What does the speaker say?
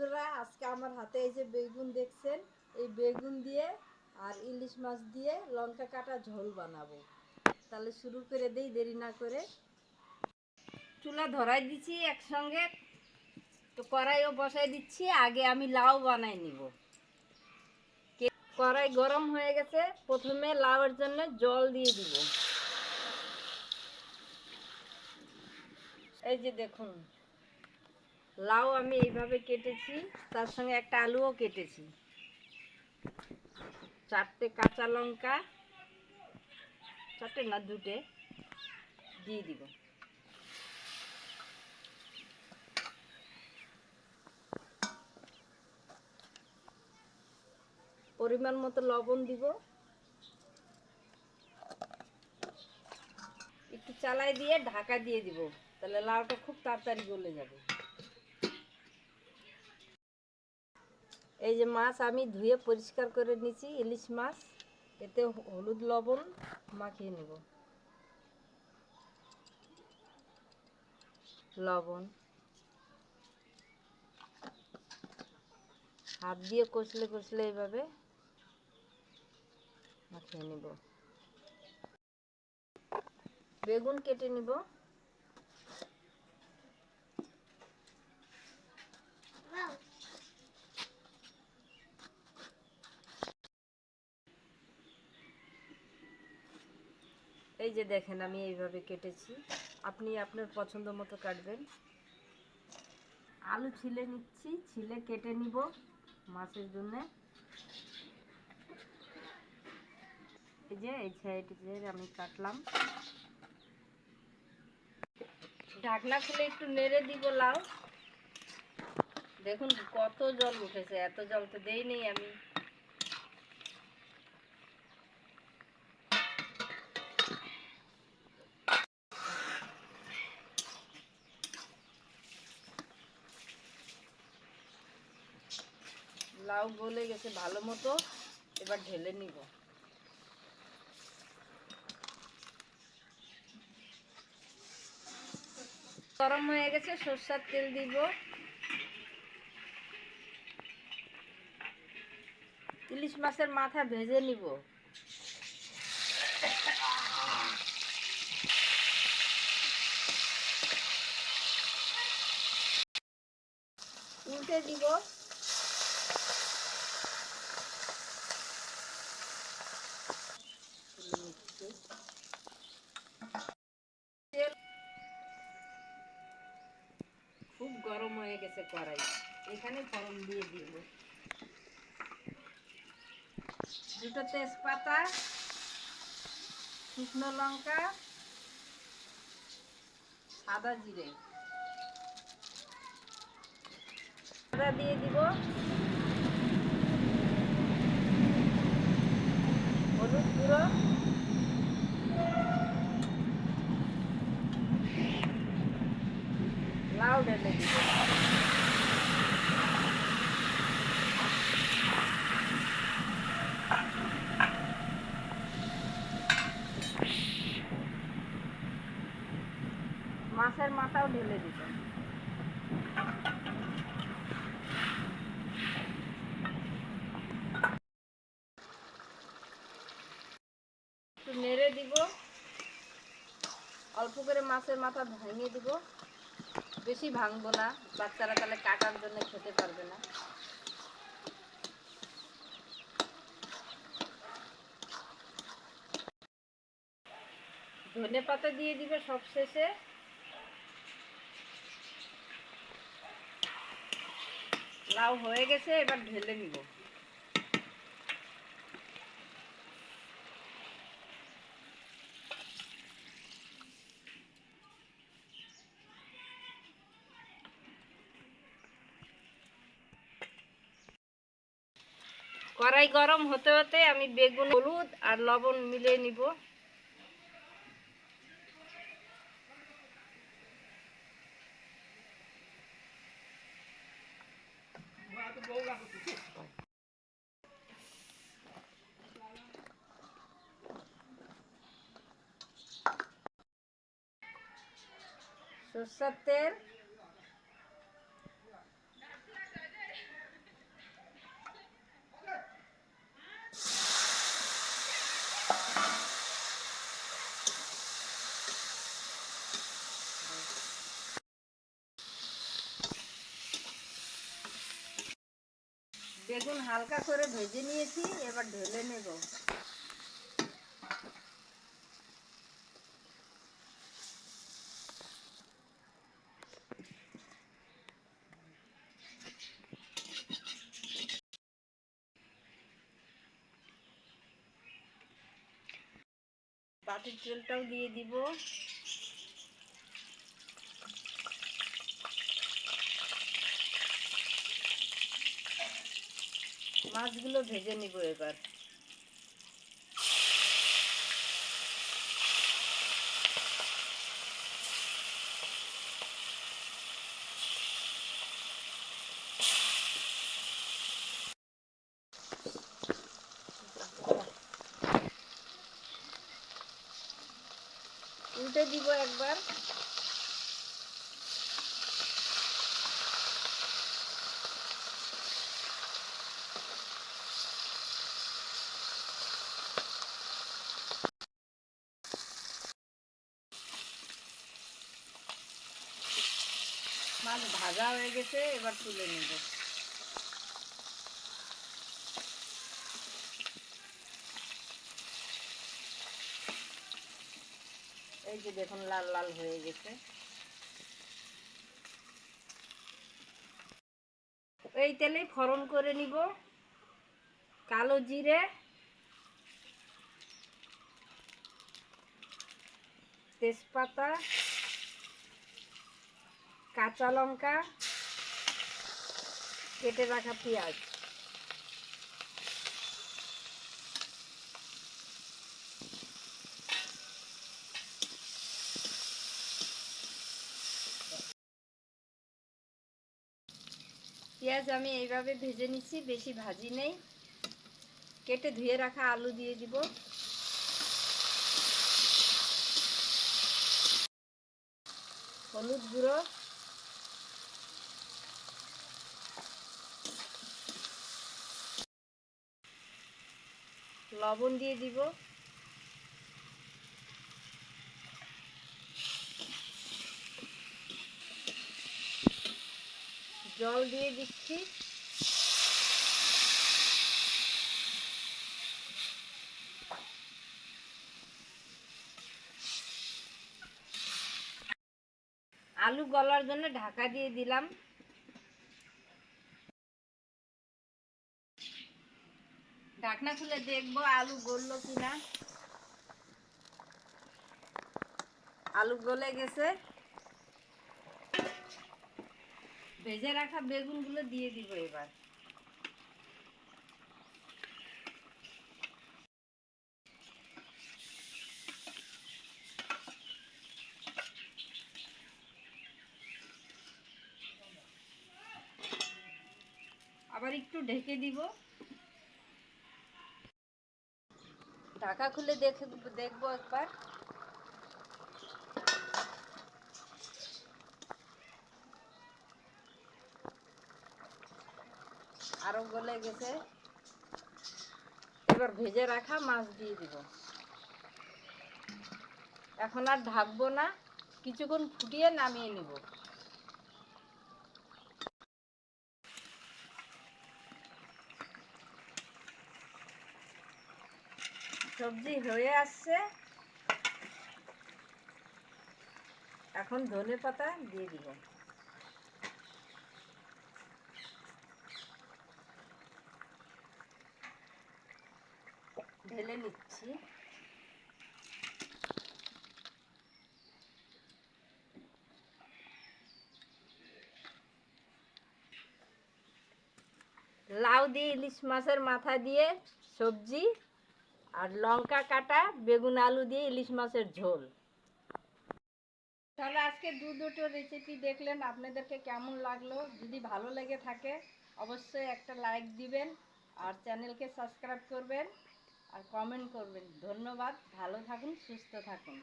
বন্ধুরা, আজকে আমার হাতে এই যে বেগুন দেখছেন, এই বেগুন দিয়ে আর ইলিশ মাছ দিয়ে লঙ্কা কাটা ঝোল বানাবো। তাহলে শুরু করে দেই দেরি না করে। চুলা ধরাই দিচ্ছি একসঙ্গে, তো কড়াইও বসাই দিচ্ছি। আগে আমি লাউ বানাই নিব। কড়াই গরম হয়ে গেছে, প্রথমে লাউয়ের জন্য জল দিয়ে দিব। এই যে দেখুন, লাউ আমি এইভাবে কেটেছি, তার সঙ্গে একটা আলুও কেটেছি, 4টে কাঁচা লঙ্কা, 4টে না 2টে দিয়ে দিব। পরিমাণ মতো লবণ দিব। একটু চালাই দিয়ে ঢাকা দিয়ে দিব, তাহলে লাউটা খুব তাড়াতাড়ি গলে যাবে। এই যে মাছ আমি ধুয়ে পরিষ্কার করে নিয়েছি, ইলিশ মাছ। এতে হলুদ লবণ মাখিয়ে নেব। লবণ হাত দিয়ে কষলে কষলে এইভাবে মাখিয়ে নেব। বেগুন কেটে নিব। এই যে দেখেন, আমি এইভাবে কেটেছি, আপনি আপনার পছন্দ মতো কাটবেন। আলু ছিলে নিচ্ছি, ছিলে কেটে নিব মাছের জন্য। এই যে এই সাইডে আমি কাটলাম। ঢাকনা খুলে একটু নেড়ে দিব লাউ। দেখুন কত জল উঠেছে, এত জল তো দেই নেই আমি। লাউ গলে গেছে ভালো মতো, এবার ঢেলে নিব। গরম হয়ে গেছে, সরষের তেল দিব। ইলিশ মাছের মাথা ভেজে নিব। উল্টে দিব। খুব গরম হয়ে গেছে কড়াই, এখানে ফোড়ন দিয়ে দিব। 2টো তেজপাতা, শুকনো লঙ্কা, সাদা জিরে। আদা দিয়ে দিব, হলুদ গুঁড়ো, লাউ ঢেলে দিব। মাছের মাথাও ঢেলে দিব। একটু নেড়ে দিব। অল্প করে মাছের মাথা ভেঙে দিব, বেশি ভাঙবো না, বাচ্চারা তাহলে কাটার জন্য খেতে পারবে না। ধনে পাতা দিয়ে দিবে সব শেষে। লাউ হয়ে গেছে, এবার ঢেলে নিব। কড়াই গরম হতে হতে আমি বেগুন, হলুদ আর লবণ মিলিয়ে নিব। সরষের তেল, বেগুন হালকা করে ভেজে নিয়েছি, এবার ঢেলে নেব। পাটির তেলটাও দিয়ে দিব। মাছগুলো ভেজে নিব এবার। উল্টে দিব একবার। মাছ ভাজা হয়ে গেছে, এবার তুলে নেব। এই যে দেখুন লাল লাল হয়ে গেছে। এই তেলে ফোড়ন করে নিব। কালো জিরে, তেজপাতা, কাঁচা লঙ্কা, কেটে রাখা পেঁয়াজ। পেঁয়াজ আমি এইভাবে ভেজে নিচ্ছি, বেশি ভাজি নেই। কেটে ধুয়ে রাখা আলু দিয়ে দিব। হলুদ গুঁড়ো, লবণ দিয়ে দিব। জল দিয়ে দিচ্ছি। আলু গলার জন্য ঢাকা দিয়ে দিলাম। ঢাকনা খুলে দেখবো আলু গললো কিনা। আলু গলে গেছে। ভেজে রাখা বেগুনগুলো দিয়ে দিব এবার। আবার একটু ঢেকে দিব। ঢাকা খুলে দেখবো একবার। আরো গলে গেছে। এবার ভেজে রাখা মাছ দিয়ে দিব। এখন আর ঢাকবো না, কিছুক্ষণ ফুটিয়ে নামিয়ে নিব। সবজি হয়ে আসছে। এখন ধনেপাতা দিয়ে দিব। ঢেলে নিচ্ছি। লাউ দিয়ে ইলিশ মাছের মাথা দিয়ে সবজি, আর লঙ্কা কাটা বেগুন আলু দিয়ে ইলিশ মাছের ঝোল। তাহলে আজকে দুটো রেসিপি দেখলেন, আপনাদেরকে কেমন লাগলো? যদি ভালো লেগে থাকে অবশ্যই একটা লাইক দিবেন, আর চ্যানেলকে সাবস্ক্রাইব করবেন, আর কমেন্ট করবেন। ধন্যবাদ। ভালো থাকুন, সুস্থ থাকুন।